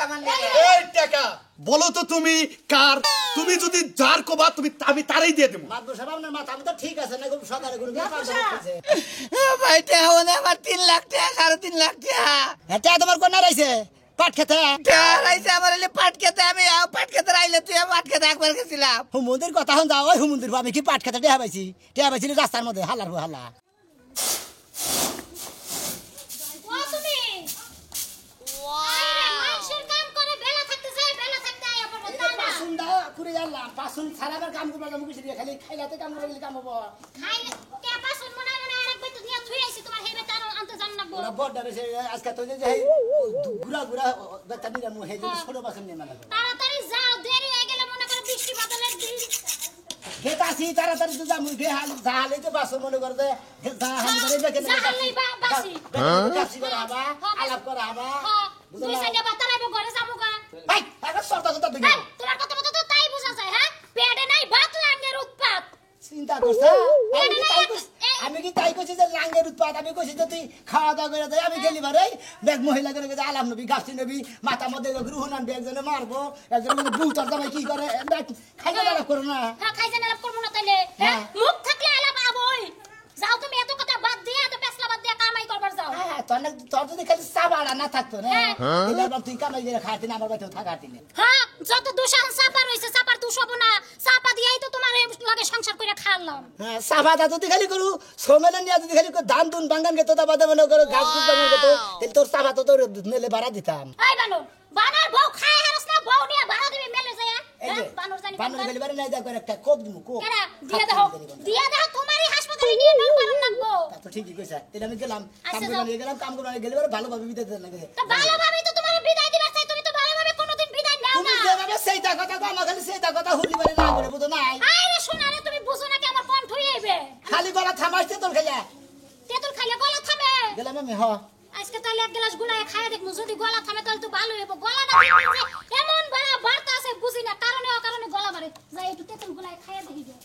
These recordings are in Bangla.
আমার লাগে এই টাকা বলো তো তুমি কার? তুমি যদি যার কোবা তুমি আমি তারই দিয়ে দেব। মাদবর সাহেব আপনার মাথা তো ঠিক আছে না, খুব সকালে কোনো ব্যাপার করতেছে। ভাই টাকা মানে আমার 3 লাখ টাকা 3.5 লাখ টাকা এটা তোমার কোন রাইছে পাট খেতে রাইছে আমার এলে পাট খেতে আমি পাট খেতে রাইলে তুই পাট খেতে একবার গেছিলাম হুমুন্দির কথা হন যাও, ওই হুমুন্দির আমি কি পাট খেতে টেহা পাইছি রাস্তার মধ্যে হালার হাল্লা। পাঁচুন ছাড়াবার কাম করবো খালি খাইলাতে কাম করে কাম হবো আজকে তো ঘুরা ঘুরা বেতা নিরামু হে ছোট বাসন নিয়ে মেলা খেতাছি তাড়াতাড়ি তো যাবো জাহালে তো বাসন মনে করবে আলাপ করা হবা চিন্তা করছ আমি কি তাই কইছি যে লাঙ্গের উৎপাদ আমি কইছি যে তুই খাওয়া দাওয়া করে দেয় আমি গেলি বারে ব্যাগ মহিলা করে গেছে আলাম নবী গাছটি নবী মাথা মধ্যে গ্রহণ আনবে একজনে মারবো একজনে বুতার জামাই কি করে খাইতে আলাপ করো না খাইতে আলাপ করবো না তাইলে মুখ থাকলে আলাপ আবই যাও তুমি এত কথা বাদ দিয়ে এত পেছলা বাদ দিয়ে কামাই করবার যাও তোর যদি খালি চাবাড়া না থাকতো না তুই কামাই দিয়ে খাইতে না আমার বাড়িতে থাকাতি না হ্যাঁ যত দোষান চাপা রইছে চাপার দোষ হবো না চাপা দিয়েই তো তোমার লাগে সংসার করে খাওয়ালাম হ্যাঁ চাপাটা যদি খালি করু সোমেলে নিয়ে যদি খালি ধান দুন বাঙ্গান গে তোতা বাদে মনে করো গাছ গুছ বাঙ্গান গে তো তাহলে তোর চাপা তো তোর মেলে ভাড়া দিতাম এই বানর বানর বউ খায় হারস না বউ নিয়ে ভাড়া দিবি মেলে যায় বানর জানি বানর গেলি বারে নাই দা করে একটা কোপ দিমু কোপ কেডা দিয়া দাও তোমারই হাসপাতালে নিয়ে নাও পারন লাগবো তো ঠিকই কইছা তাহলে আমি গেলাম কাম করে গেলে বারে ভালোভাবে বিদায় দেন লাগে তো ভালোভাবে তো তোমার বিদায় দিবা চাই তুমি তো ভালোভাবে কোনোদিন বিদায় নাও তুমি না যেভাবে সেইটা কথা কও আমার খালি সেইটা কথা হুলি বারে না করে বুঝো নাই আরে শোনা রে তুমি বুঝো না কি আমার কণ্ঠ হইবে খালি গলা থামাইতে তোর খাইয়া তেতুল খাইলে গলা থামে গেলাম আমি হ আজকে তাইলে এক গ্লাস গুলায় খাইয়া দেখমু যদি গলা থামে তাহলে তো ভালো হইব গলা না থামলে এমন বার্তা আছে বুঝি না কারণে অকারণে গলা মারে যাই একটু তেতুল গুলায় খাইয়া দেখি গে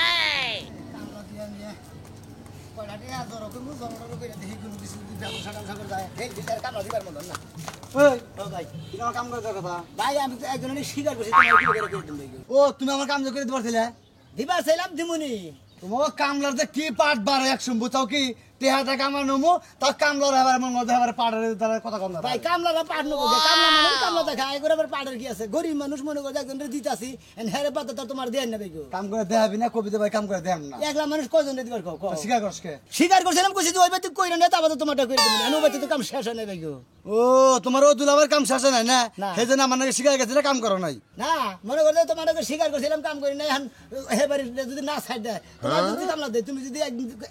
এই কামলা দিয়া নিয়ে কয়টা দিয়া জড়ো করমু জড়ো করে দেখি কোন কিছু ব্যবসা টাকা করে যায় এই বিচার কামলা দিবার মতন না ওই ও ভাই তোমার কাম করে কথা ভাই আমি তো একজনের স্বীকার করছি তোমার কি করে করে দিই ও তুমি আমার কাম করে দিতে পারছিলে দিবার চাইলাম দিমুনি তোমার কামলার যে কি পাট বাড়ে একশো বুঝাও কি তেহা টাকা আমার নমু তা কামলার এবার আমার মধ্যে এবার পাড়ের দ্বারা কথা কম না ভাই কামলারা পাট নেবো কামলা মানুষ কামলা দেখা এগুলো আবার পাটের কি আছে গরিব মানুষ মনে করে একজনের দিতাছি হেরে পাতা তো তোমার দেন নেবে কেউ কাম করে দেখাবি না কবিতা ভাই কাম করে দেখাম না একলা মানুষ কয়জনে দিবার কও স্বীকার করছে স্বীকার করছিলাম কইছি যে ওই বাতি কইরা না তারপর তোমারটা করে দিবেন আনো বাতি তো কাম শেষ হয় নেবে কেউ ও তোমার ও দুলাবার কাম শেষ নাই না না। সেই জন্য আমার নাকি স্বীকার গেছিলে কাম করো নাই না মনে করলে তোমার স্বীকার করছিলাম কাম করি না এখন হেবারি যদি না ছাড় দেয় তোমার যদি কামলা দেয় তুমি যদি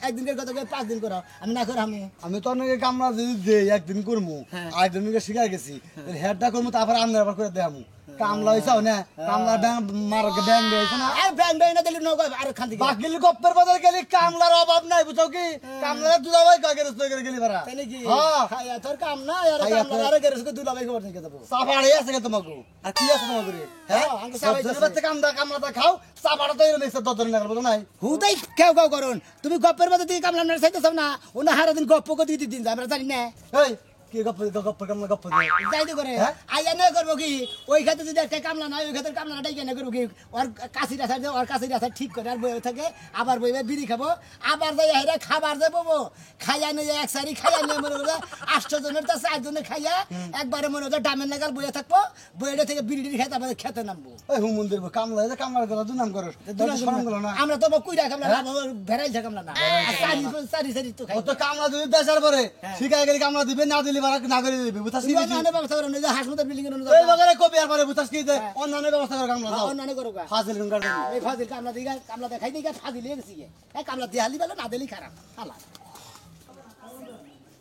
একদিনের কথা 5 দিন করো আমি না করে আমি তো অনেকে কামলা যদি দেই একদিন করমু হ্যাঁ। একদিনকে স্বীকার গেছি হেডটা করমু তারপর আন্দার আবার করে দেখামু কামলা হইছাও না কামলা ব্যাং মার ব্যাং হইছে না আর ব্যাং ব্যাং না দিলে নগদ আর খান থেকে বাকিল গপ্পের বাজার গেলি কামলার অভাব নাই বুঝছো কি কামলার দুলাভাই কাকে রস্ত করে গেলি বারা তাই নাকি হ্যাঁ খায়া তোর কাম না আর খাইয়া কামলা আর গেরস দুলাভাই খবর নিয়ে দেবো সাফাড়ে আছে কে তোমাকে আর কি আছে তোমাকে হ্যাঁ আমাকে সাফাই সবজনের বাচ্চা কামলাটা খাও সাফাড়া তো এরকম ইচ্ছা দদর না বুঝো নাই হুদাই কেউ কেউ করুন তুমি গপ্পের মধ্যে দিয়ে কামলা না চাইতেছ না ওনা হারা দিন গপ্প করে দিয়ে দিন আমরা জানি না এই কি গপ্প কামলা গপ্প যাইতে করে হ্যাঁ? আইয়া না করবো কি ওই খাতে যদি একটা কামলা নাই ওই খাতের কামলা ডাইকে না করবো কি ওর কাশির আসার ওর কাশির আসার ঠিক করে আর বই থাকে আবার বইবে বিড়ি খাবো আবার যাই হেরে খাবার দেবো খাইয়া নিয়ে এক সারি খাইয়া নিয়ে মনে করো 8 জনের তো 4 জনে খাইয়া একবারে মনে হচ্ছে ডামের নাগাল বইয়া থাকবো বইটা থেকে বিড়ি টিড়ি খাইতে আমাদের খেতে নামবো এই হুমুন্দির কামলা যে কামলার গলা দুনাম করস শরম গেল না আমরা তো কুইরা কামলা না ভেড়াই কামলা না সারি সারি তো খাই ও তো কামলা যদি দেশার পরে শিখাই গেলি কামলা দিবে না দিলি বারা না করে দিবে বুঝাস কি অন্যান্য ব্যবস্থা করে নিয়ে হাসপাতাল বিল্ডিং এর এই বাগারে কবি আর পরে বুঝাস কি অন্যান্য ব্যবস্থা করে কামলা দাও অন্যান্য করো ফাজিল গঙ্গার এই ফাজিল কামলা দিগা কামলা দেখাই দিগা ফাজিল হয়ে গেছি এই কামলা দিহালি ভালো না দিলি খারাপ হালা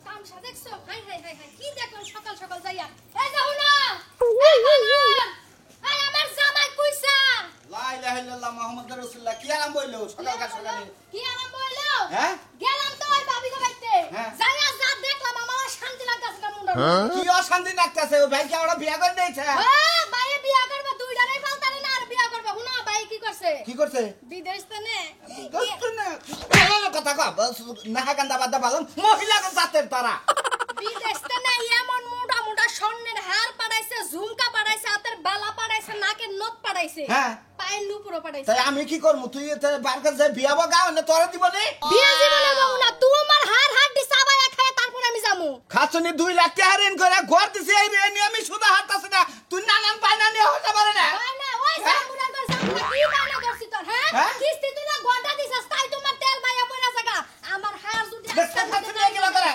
কামসা দেখছো হাই হাই হাই হাই কি দেখো সকাল সকাল যাইয়া এই যাও না এই বানর এই আমার জামাই কইছা লা ইলাহা ইল্লাল্লাহ মুহাম্মাদুর রাসূলুল্লাহ কি আরাম বইলো সকাল সকালে কি আরাম বইলো হ্যাঁ গেলাম তো ওই ভাবি গো বাইতে হ্যাঁ। যাইয়া যা দেখলাম আমার শান্তি লাগতাছে না মুন্ডা কি অশান্তি লাগতাছে ও ভাই কি আমরা বিয়া করে দিয়েছে হ্যাঁ ভাই বিয়া করবে দুইটারই ফালতারে না আর বিয়া করবে হুনা ভাই কি করছে কি করছে বিদেশ তো নে কথা কব না কান্দা বাদা বালাম মহিলা জাতের তারা পাঠাইছে হ্যাঁ। পায়ের নুপুরও পাঠাইছে তাই আমি কি করবো তুই বার কাছে বিয়া বগা না তোরা দিব নে বিয়া জীবনে বাবু না তুই আমার হাড় দি সাবায়া খায় তারপর আমি যামু খাচনি 2 লাখ টাকা ঋণ করে ঘর দিছে এই নিয়ে আমি সুদা হাঁটতাছি না তুই নানান পায়না নিয়ে হতে পারে না ওই না ওই সামুরার ঘর সামুরা কি বানা করছিস তোর হ্যাঁ হ্যাঁ? কিস্তি তুই না গড়টা দিছস তাই তোমার তেল বাইয়া পড়া জায়গা আমার হাড় যদি আজকে খাচনি কি করে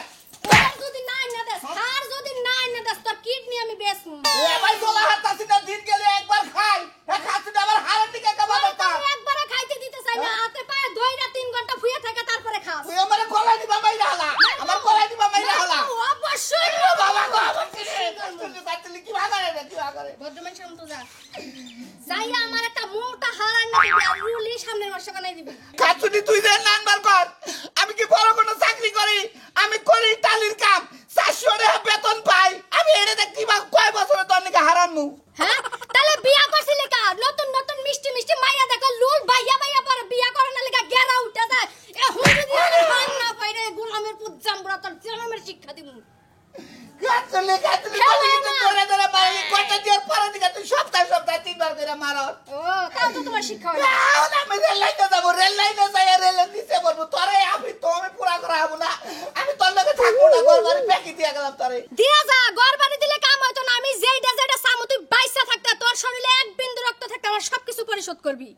হাড় যদি নাই না দেস হাড় যদি নাই না দেস তোর কিডনি আমি বেচমু এ ভাই তোলা হাঁটতাছি না দিন গেলে একবার খাই এ খাচনি আবার হাড়ের দিকে কেমন করতা একবারে খাইতে দিতে চাই না হাতে পায়ে ধইরা 3 ঘন্টা ফুয়ে থাকে তারপরে খাস তুই আমার গলায় দিবা মাইরা হলা আমার গলায় দিবা মাইরা হলা অবশ্যই বাবা গো আমার কি তুই কি ভাগারে রে কি ভাগারে ভদ্র মানুষের মতো যা যাইয়া আমার একটা মোটা হারান না দিবি আর রুলি সামনের মাসে বানাই দিবি খাচুনি তুই যে নাম্বার কর আমি কি বড় কোনো চাকরি করি আমি করি টালির কাম 400 টাকা বেতন পাই আমি এনে দেখি বা কয় বছরে তোর নিকে হারামু হ্যাঁ তাহলে বিয়া করছিলি কা নতুন নতুন মিষ্টি মিষ্টি মাইয়া দেখো লুল ভাইয়া ভাইয়া পরে বিয়া করে না লাগা গেরা উঠে যায় এ হুন যদি আমার মান না পাইরে গোলামের পুত জামবুড়া তোর জনমের শিক্ষা দিমু খাচুনি খাচুনি করে ধরে মারি কয়টা দিয়ে পরে দিকে তুই সপ্তাহে 3 বার করে মারো ও তাও তো তোমার শিক্ষা হলো না আমি রেল লাইনে যাবো রেল লাইনে যাই রেলের নিচে বলবো তোরে আমি পুরা করাবো না আমি তোর লগে থাকবো না ঘর বাড়ি প্যাকি দিয়ে গেলাম তোরে দিয়া যা ঘর বাড়ি দিলে কাম হইতো না আমি যেইটা যেটা সামু তুই বাইসা থাকতে তোর শরীরে এক বিন্দু রক্ত থাকতে আমার সবকিছু পরিশোধ করবি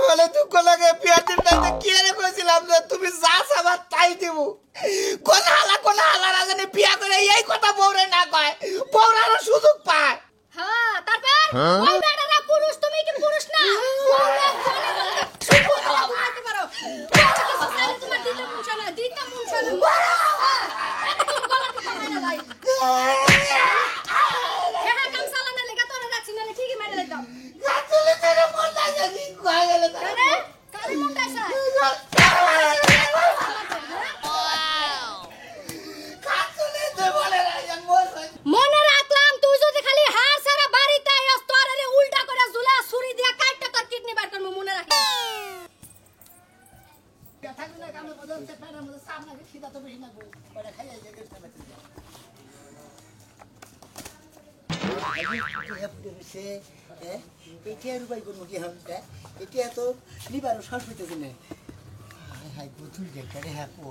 বলে দুঃখ লাগে বিয়ার দিনটাতে কি রে কইছিলাম যে তুমি যা চাবা তাই দিব কোন হালা রাজনে বিয়া করে এই কথা বউরে না কয় বউরারও সুযোগ পায় হ্যাঁ তারপর ওই বেটারা পুরুষ তুমি কি পুরুষ না বলতে পারো তোমার দিতে মুনছা না একদম গলা টিপা মেরে লাই হ্যাঁ কাম চালানো লেগে তোরা রাখছি না ঠিকই মেরে লাইতাম কাটলে তেরে মন লাগে কি কয় গেল আরে কারে মন কাইছা কাটলে তে বলে রাজন মোর মনে রাখলাম তুই যদি খালি হাড় সারা বাড়িতে আইস তোর আরে উল্টা করে ঝুলা ছুরি দিয়া কাটটা তোর কিডনি বার করব মনে রাখিস থাকবে না কামে বদলতে পারে মধ্যে সামনে খিদা তো বেশি না ওটা খাই আইছে গেছে এটা রুপাই করবো কি হামটা এটা তো লিবারও শ্বাস হইতেছে না হাই গুতুল দেখতে রে হ্যাঁ ও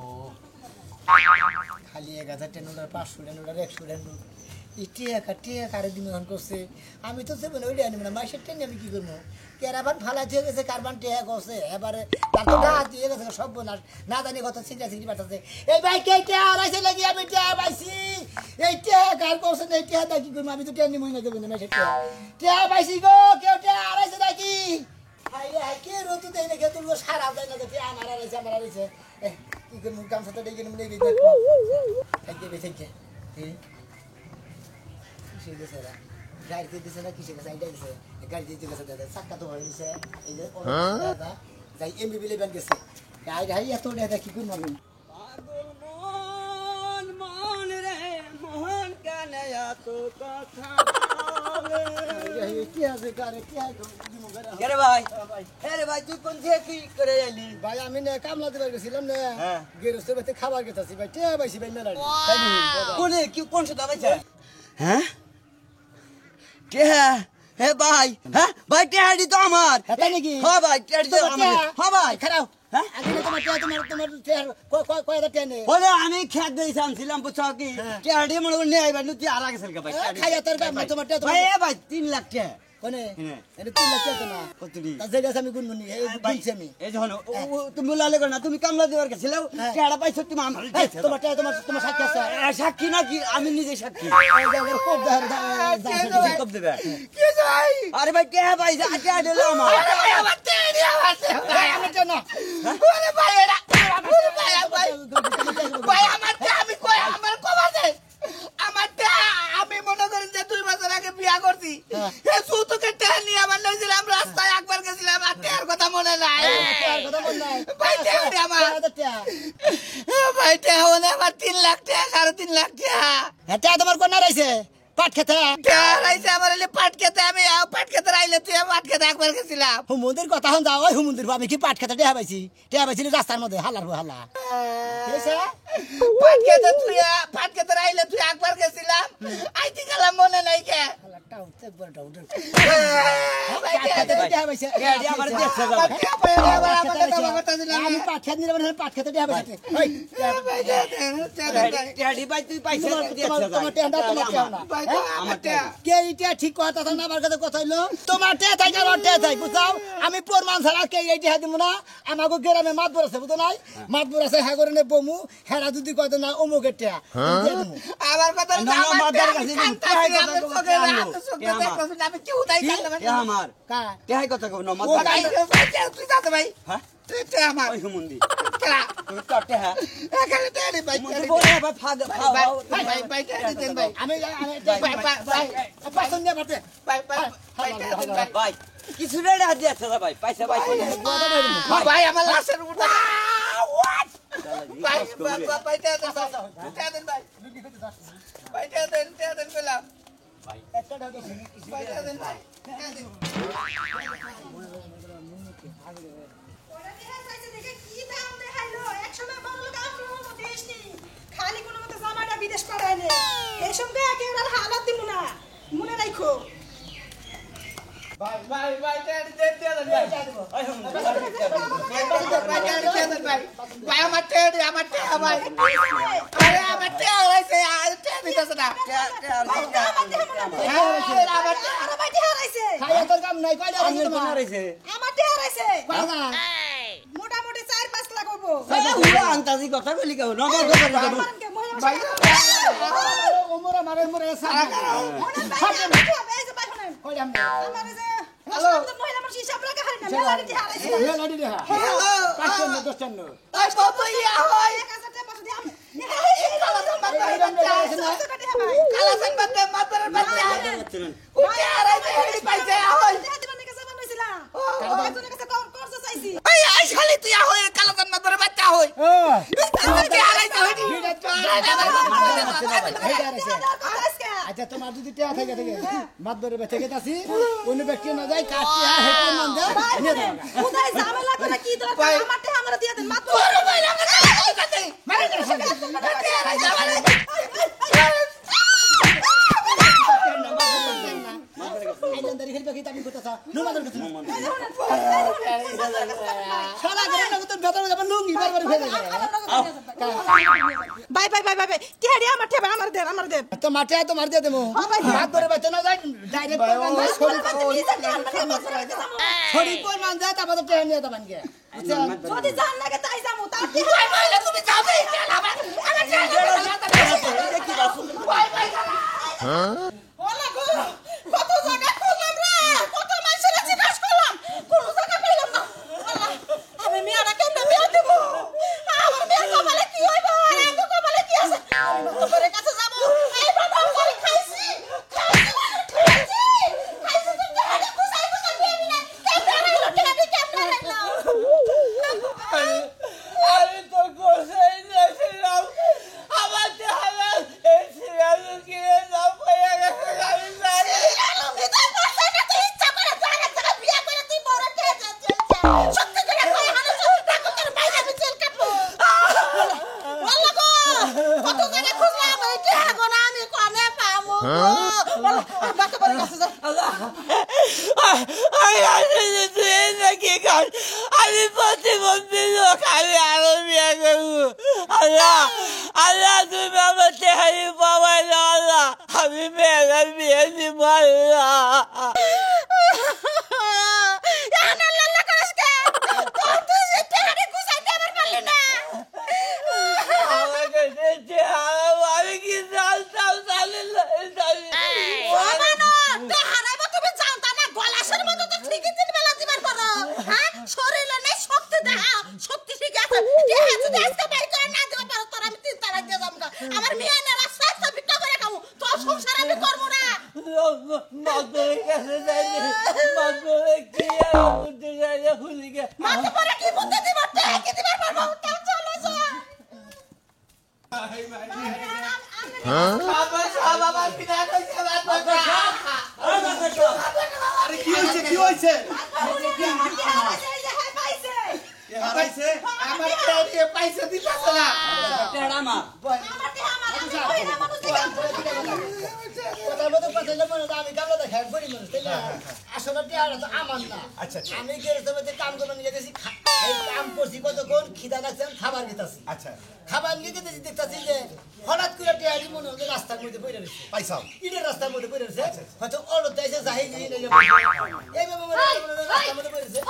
খালি 1000 টেনুলার 500 টেনুলার 100 টেনুলার টিয়া কারে দিন করছে আমি তো সেবন ওইটা আনি না মাসের টেনে আমি কি করবো কেরাবান ফালা দিয়ে গেছে কারবান টিয়া করছে এবারে তার তো গা দিয়ে গেছে সব না জানি কত চিন্তা চিন্তি পাঠাচ্ছে এই ভাই কে টিয়া আড়াইছে লাগি আমি টিয়া পাইছি এই টিয়া কার করছে না এই টিয়া দা কি করবো আমি তো টেনে মহিনা দেবো না মাসের টিয়া পাইছি গো কেউ টিয়া আড়াইছে নাকি হাই কে রতু দেয় না কে তুলবো সারা দেয় না টিয়া আমার আড়াইছে কি করবো কাম সাথে ডেকে নেবো নেই দেখবো বেঁচে গাড়িতে দিছে না কিসে গেছে আইডা দিছে গাড়িতে দিছে দাদা চাক্কা তো হয়ে গেছে এই যে দাদা যাই এমবি বিলে ব্যাংক গেছে আইডা হাই এত দাদা কি করব আমি পাগল মন রে মোহন কানে এত কথা বলে কি আছে কারে কি আছে আরে ভাই আরে ভাই তুই কোন থেকে কি করে এলি ভাই আমি না কামলা দিবার গেছিলাম না গেরস্তে বেতে খাবার খেতাছি ভাই টিয়া পাইছি ভাই মেলা কোনে কি কোন সুদা পাইছে হ্যাঁ কে হে ভাই হ্যাঁ ভাই টেহাডি তো আমার তাই নাকি হ্যাঁ ভাই টেহাডি তো আমার হ্যাঁ ভাই খারাপ হ্যাঁ আগে তোমার টিয়া কয়টা টিয়া নে বলে আমি খেত দিয়ে আনছিলাম বুঝছো কি টেহাডি মনে করে নিয়ে আইবা নুতি আর আগে ভাই খাইয়া তোর তোমার টিয়া ভাই এ ভাই 3 লাখ টাকা কোনে এটা 3 লাখ টাকা না কতটি তা যেটা আমি গুনগুনি এই গুনছি আমি এই যখন তুমি লালে করে না তুমি কামলা দিবার গেছিল টেহাডা পাইছো তুমি আমার তোমার টিয়া তোমার সাক্ষী আছে সাক্ষী নাকি আমি নিজে সাক্ষী খুব কব দেবে কি যাই আরে ভাই কে ভাই টেহাডি হলো আমার আমার টিয়া ভাই আমি তো না ওরে ভাই এরা ভাই আমার টিয়া আমি কই আমার কবা দেই আমার টিয়া আমি মনে করি যে 2 বছর আগে বিয়া করছি এই সুতোকে টিয়া নিয়ে আমার লইছিলাম রাস্তায় একবার গেছিলাম আর টিয়ার কথা মনে নাই ভাই টিয়া আমার ভাই টিয়া হলে আমার 3 লাখ টাকা 3.5 লাখ টাকা এটা তোমার কোন রাইছে পাট খেতে রাইছে আমার পাট খেতে আমি পাট খেতে রাইলে তুই পাট খেতে একবার গেছিলাম হুমুন্দির কথা হন যাও ওই হুমুন্দির আমি কি পাট খেতে টিয়া পাইছি রাস্তার মধ্যে হালার হালা পাট খেতে রাইলে তুই একবার গেছিলাম আইতি গেলাম মনে নাই কে পাইছে টেহাডি আমার দেখছে যাবে আমি পাট খেতে নিলাম পাট খেতে টিয়া পাইছে ওই টেহাডি ভাই তুই পাইছে তোমার টেহাটা তোমার টেহা না কে এইটা ঠিক কথা না আমার কাছে কথা হইলো তোমার টেহা থাই আর ওর টেহা থাই বুঝাও আমি প্রমাণ ছাড়া কে এই টেহা দিব না আমাকে গ্রামে মাতবর আছে বুঝো নাই মাতবর আছে হ্যাঁ করে নে বমু হেরা যদি কয় না অমুকের টেহা আমার কথা মাদার কাছে আমি কেউ তাই আমার কা টেহাই কথা কব না ও মাদার কাই তুই যাতে ভাই হ্যাঁ তুই আমার ওই হুমুন্দি খেলা তুই তো টেহা এখানে তেরি ভাই মুন্দি বলে ভাই ফাগ খাও ভাই ভাই তেরি দেন ভাই আমি ভাই পছন্দ না পাতে ভাই ভাই ভাই কিছু রে হাত দিয়েছে ভাই পয়সা ভাই ভাই আমার লাশের উপর ভাই ভাই তেরি দেন ভাই ভাই তেরি দেন পেলাম ভাই তেরি দেন ভাই খালি কোনো মতো জামাটা বিদেশ পাঠায় নে এই সঙ্গে একেবারে হালত দিব না মনে রাখো ভাই তেরি দেন ভাই ভাই আমার টেহা ভাই আরে আমার টেহা হইছে আর টেহা দিতেছ না আমার আরে ভাই টেহা রাইছে খাইয়া তোর কাম নাই কয়টা আমি আছে তো তোমার মারাইছে আমার টেহা রাইছে কয়টা মোটামুটি 4-5 লাখ হবো উড়া আন্তাজি কথা কইলি কেউ নগর কথা কইলি মারকে মহিলা ভাই ওমরা মারে মরে সারা মনে বাইরে এই যে ভাই শুনেন কয়টা আমার যে হ্যালো মহিলা মানুষ হিসাব রাখা হয় না মেলারি টেহা রাইছে এ লাডি দেখা পাঁচটা না দশটা না ওই বাবা ইয়া হয় 1000 টাকা পাঠিয়ে দিলাম কালা সম্পদ মাতার বাচ্চা উঠে আরাইতে হেডি পাইছে হয় এই আই খালি তুই হয় কালা সম্পদের বাচ্চা হয় ও উঠে আরাইতে হেডি আচ্ছা তোমার যদি টেয়া থাকে মাতবরে বেঁচে গেতাছি কোন ব্যক্তি না যায় কাটতে হেডে মান দে নিয়ে দাও কোথায় ঝামেলা করে কি দরকার আমার টেহা আমরা দিয়ে দেন মাত্র মারে দে আইল্যান্ডারি খেলবে কি তুমি করতেছ নুমাদের কাছে সারা করে না তো বেতন যাবে লুঙ্গি বারবার ফেলে বাই বাই বাই বাই টেহাডি আমার টেবা আমার দে তো মাঠে তো মার দিয়ে দেবো হাত ধরে বেঁচে না যায় ডাইরেক্ট শরীর পর মান যায় তারপর টেহা নিয়ে যাবেন কে যদি জান লাগে তাই যামু তার তুমি যাবে ওলা গো কত জায়গা খুঁজলাম রে কত মানুষের জিজ্ঞাস করলাম কোন জায়গা পেলাম না আল্লাহ আমি মেয়েরা কেমনে বিয়ে দেব আমার মেয়ের কপালে কি হইব আর আমার কপালে কি আছে আমি নতুনের কাছে যাব এই বাবা আমি খাইছি তো টেহাডি খুশাই বিয়ে দিলে কেমনে রাইলো টেহাডি কেমনে রাইলো আমি তো গোসাই যাচ্ছিলাম আমার দেহালা এই সিরিয়াল কিনে দাও পাইয়া গেছে আমি জানি আমি প্রতিবন্ধী লোক আমি আরো বিয়ে করবো আল্লাহ আল্লাহ তুমি আমার চেহারি পাবাই না আল্লাহ আমি মেয়ের বিয়ে দিব আল্লাহ আমি কি জানতাম জানি আমার মেয়ে না রাস্তা বিক্রি করে খাবো তোর সংসার আমি করবো না মাতরের কাছে যাইনি মাতরে কি আর বুদ্ধি যাইলে ভুলি গে মাথা পরে কি বুদ্ধি দিব কি দিবার পারবো তা চলে যা বাবা বিনা কইছে আরে কি হইছে কি হইছে হারাইছে আমার টেড়ে পয়সা দিতাছ না টেড়া মা কথা বলতে পারছিলাম না আমি কামলা দেখাই বড়ি মানুষ তাই না আসলে টিয়াটা তো আমার না। আচ্ছা, আচ্ছা। আমি গেরেজের মধ্যে কাম করতে নিয়ে গেছি, এই কাম করছি কতক্ষণ, খিদা লাগছে, আমি খাবার খেতেছি। আচ্ছা খাবার নিয়ে গেতেছি, দেখতেছি যে হঠাৎ করে টিয়াটি মনে হচ্ছে রাস্তার মধ্যে পড়ে রয়েছে, পাইছাও ইটের রাস্তার মধ্যে পড়ে রয়েছে, হয়তো অরত দিয়েছে জাহি জাহি এইভাবে রাস্তার মধ্যে পড়ে রয়েছে।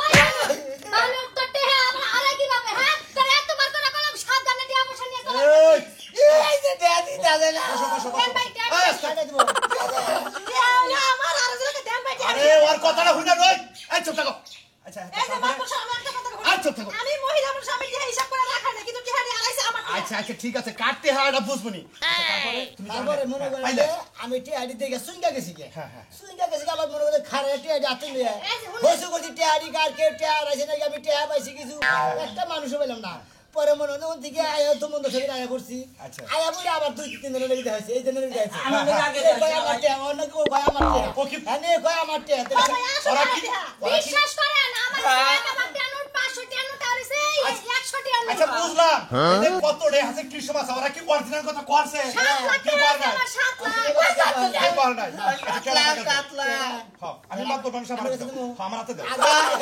তাহলে তো টেহা আমরা আরে কিভাবে হ্যাঁ তোর এতবার করে কলম সাবধানে দিয়া বসে নিয়ে কলম এই যে ড্যাডি দাদা না দেন ভাই দেন ছাড়ে দেবো। আমার আর জনকে দেন ভাই আরে ওর কথাটা শুনে রই এই চুপ থাকো আচ্ছা এই যে মাত্র সামনে একটা কথা বলি। আচ্ছা থাকো আমি মহিলা মানুষ, আমি যে হিসাব করে রাখা না, কিন্তু টিহারি আড়াইছে আমার টিহা। আচ্ছা আচ্ছা ঠিক আছে কাটতে হাড়টা বুঝবনি তারপরে মনে করেন পাইলে? যে আমি টিয়াটি দেখে সুইঙ্গা গেছি গে, হ্যাঁ, হ্যাঁ। সুইঙ্গা গেছি গে, আবার মনে করেন খারে টিয়াটি হাতে নিয়ে বসে করছি টিয়াটি কার কেউ টিয়া আছে নাকি, আমি টিয়া পাইছি কিছু, একটা মানুষও পেলাম না। পরে মনে হলো ওর দিকে আয়া তো মন্দ থেকে আয়া করছি, আচ্ছা। আয়া বলে আবার 2-3 দিনের লেগে হয়েছে, এই দিনের লেগে হয়েছে আমাদের আগে এই কয় আমার টিয়া, অন্য কেউ কয় আমার টিয়া, ও কি- হ্যাঁ কয় আমার টিয়া, ও ভাই আসো ওরা না কি- টিহা। বিশ্বাস করেন আমার আমার টানুর 500 টানু তারিছে 100 টানু আচ্ছা বুঝলাম এদের কত রে আছে ক্রিসমাস ওরা কি অরিজিনাল কথা করছে কি কর নাই আমার 7 লাখ কি কর নাই আচ্ছা কেন কাতলা হ্যাঁ আমি মাত্র মানুষ আমার হাতে দাও। হ্যাঁ, আমার হাতে দাও আগে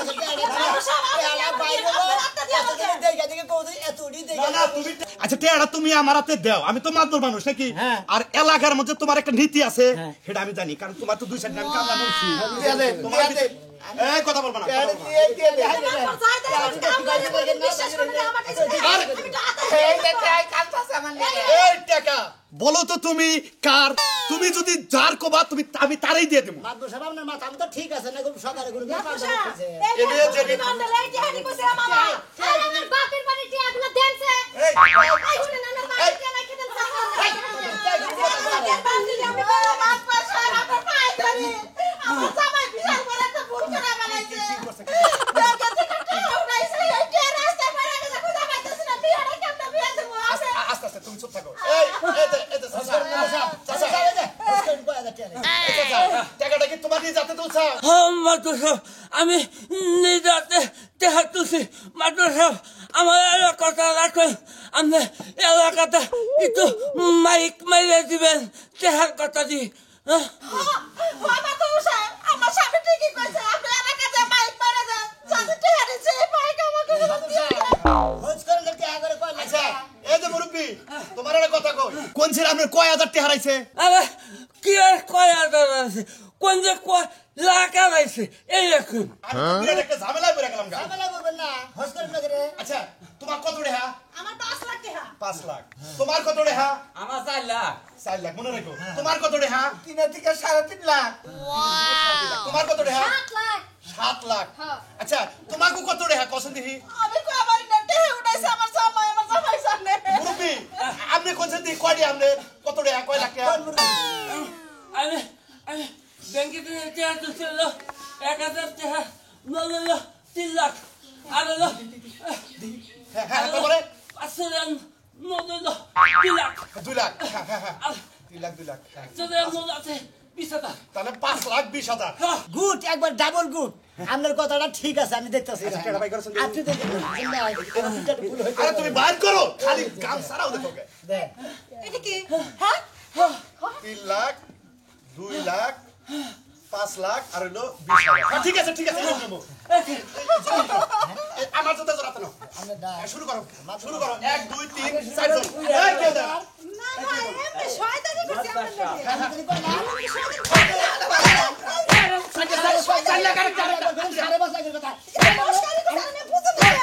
টিয়া বাইরে দেখে দেখে কৌদি এতটি না দেখে না তুমি আচ্ছা টেয়াটা তুমি আমার হাতে দাও আমি তো মাত্র মানুষ নাকি হ্যাঁ। আর এলাকার মধ্যে তোমার একটা নীতি আছে সেটা আমি জানি কারণ তোমার তো 2 সাইড আমি কামলা ধরছি তোমার এই কথা বলবো না কথা বলবো না। আমার যাই দেন কাম করে বিশ্বাস করে আমার কাছে আরে, আমি তো আতা এই যে তাই কালতাছে আমার লাগে এই টাকা বলো তো তুমি কার তুমি যদি যার কোবা তুমি আমি তারই দিয়ে দেবো মাদবর সাহেব আপনার মাথা আমি তো ঠিক আছে না, কোনো সকালে কোনো ব্যাপার বুঝা হচ্ছে। এই যে বান্দলে এই টিহারি কইছে আমার আমার বাপের বাড়ি টিয়াগুলো দেনছে এই এই শুনে না আমার বাড়ি টিয়া নাকি দেন বান্দলে আমি বড় বাপ পাশে আমার পায়ে ধরে আমার জামাই বিশাল বড় একটা ভুল করে বানাইছে দেখা থেকে টিয়া উড়াইছে এই টিয়া রাস্তা পারে গেছে কোথা পাইতেছ না বিয়াটা কেমন বিয়া দেবো আছে আস্তে আস্তে তুমি চুপ থাকো এই এই চাচা টাকাটা কি তোমার নিয়ে যেতে তো চাও মাত্র সব আমি নিজাতে টেহা তুলছি মাত্র সব আমার এলাকাটা রাখেন আপনি এলাকাটা একটু মাইক মাইলে দিবেন টেহার কথা দি বাবা তো উষা আমার স্বামী ঠিকই কইছে আপনি এলাকা যে মাইক মারা দেন যাতে টিয়া দিছে মাইক আমাকে খোঁজ করে দেখতে আগে কয় আচ্ছা এই যে মুরব্বি তোমার একটা কথা কই কোন ছিল আপনার কয় হাজার টাকা হারাইছে আরে কি আর কয় আদার আছে কোন যে কয় লাখ আড়াইছে এই এখন আমি তো বিরাট একটা ঝামেলায় পড়ে গেলাম গা ঝামেলা করবেন না, খোঁজ করে দেখে আচ্ছা তোমার কত টাকা আমার 5 লাখ টাকা 5 লাখ তোমার কত টাকা আমার 4 লাখ 4 লাখ মনে রাখো তোমার কত টাকা 3 থেকে 3.5 লাখ তোমার কত টাকা 7 লাখ 7 লাখ হ্যাঁ। আচ্ছা তোমাকে কত টাকা কসন দেখি আমি কই আমার নেটে উঠাইছে আমার জামাই সামনে মুরব্বি আপনি কোনছেন দেখি কয়টি আপনি কত টাকা কয় লাখ টাকা আমি আমি ব্যাংকে থেকে টেহা তুলছিল 1000 টাকা নল 3 লাখ আর হলো হ্যাঁ হ্যাঁ তারপরে 500 নল 2 লাখ 2 লাখ হ্যাঁ হ্যাঁ হ্যাঁ 2 লাখ 2 লাখ হ্যাঁ। তোদের মনে আছে 20,000 তাহলে 5,20,000 গুড, একবার ডাবল গুড। আপনার কথাটা ঠিক আছে, আমি দেখতেছি টাকা বাই করেছেন আপনি দেখেন ভুল হয়েছে আরে তুমি বাইর করো খালি গান সারাও দেখো দেখ এটা কি হ্যাঁ 3 লাখ 2 লাখ 5 লাখ আর হলো 20,000 হ্যাঁ, ঠিক আছে এই নেবো আমার সাথে জড়াতে নাও শুরু করো 1 2 3 4 জন এই কে দা না ভাই এমনি শয়তানি করছি আপনার সাড়ে 5 লাখের কথা নমস্কার আমি বুঝতে পারি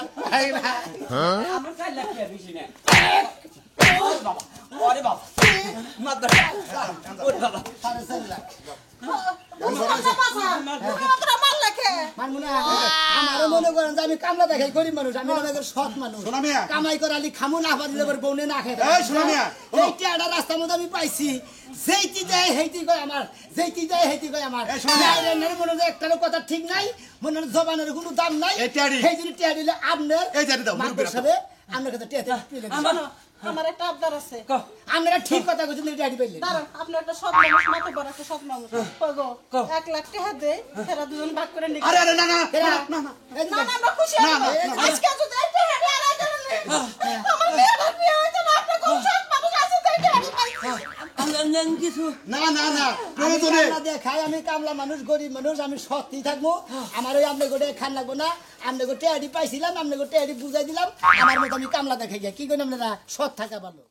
এই দে আমার 4 লাখ টাকা বেশি না ওরে বাবা মাত্র ওরে বাবা সাড়ে 4 লাখ মানবো না। আমারও মনে করেন যে আমি কামলা দেখাই গরিব মানুষ, আমি মনে করি সৎ মানুষ, শোনা মিয়া। কামাই করালি খামু না পারিলে বউনে না খাই এই শোনা মিয়া, এই টিয়াটা রাস্তার মধ্যে আমি পাইছি, যেইটি যায় হেইটি কয় আমার, যেইটি যায় হেইটি কয় আমার। এই শোনা মিয়া। বাইরের মনে হয় একটারও কথা ঠিক নাই, মনে হয় জবানের কোনো দাম নাই। এই টিয়াড়ি। সেই জন্য টিয়া দিলে আপনার এই টিয়াড়ি দাও, মাতবর মুরব্বিরা দাও। সাহেব, আপনার কাছে টিয়া পেলে দিছি। আমার একটা আবদার আছে আপনারা ঠিক কথা কইছেন ড্যাডি পাইলেন দাঁড়ান আপনি একটা সৎ মানুষ মাথা বড় একটা সৎ মানুষ কগো 1 লাখ টাকা দে সেরা দুজন ভাগ করে নিই আরে আরে না না না না না না আমরা খুশি হব আজকে যদি একটা হেডে আড়াই দেন আমার মেয়ের বিয়ে হইছে না আপনি কোন সৎ মানুষ আছে তাই হেডে কিছু না না না প্রয়োজনে খাই আমি কামলা মানুষ গরিব মানুষ আমি সত্যি থাকবো আমার ওই আপনি গোটে খান লাগবো না আপনি গোটে টেয়ারি পাইছিলাম আপনি গোটে টেয়ারি বুঝাই দিলাম আমার মতো আমি কামলা দেখাই গিয়া কি করেন আপনারা সৎ থাকা ভালো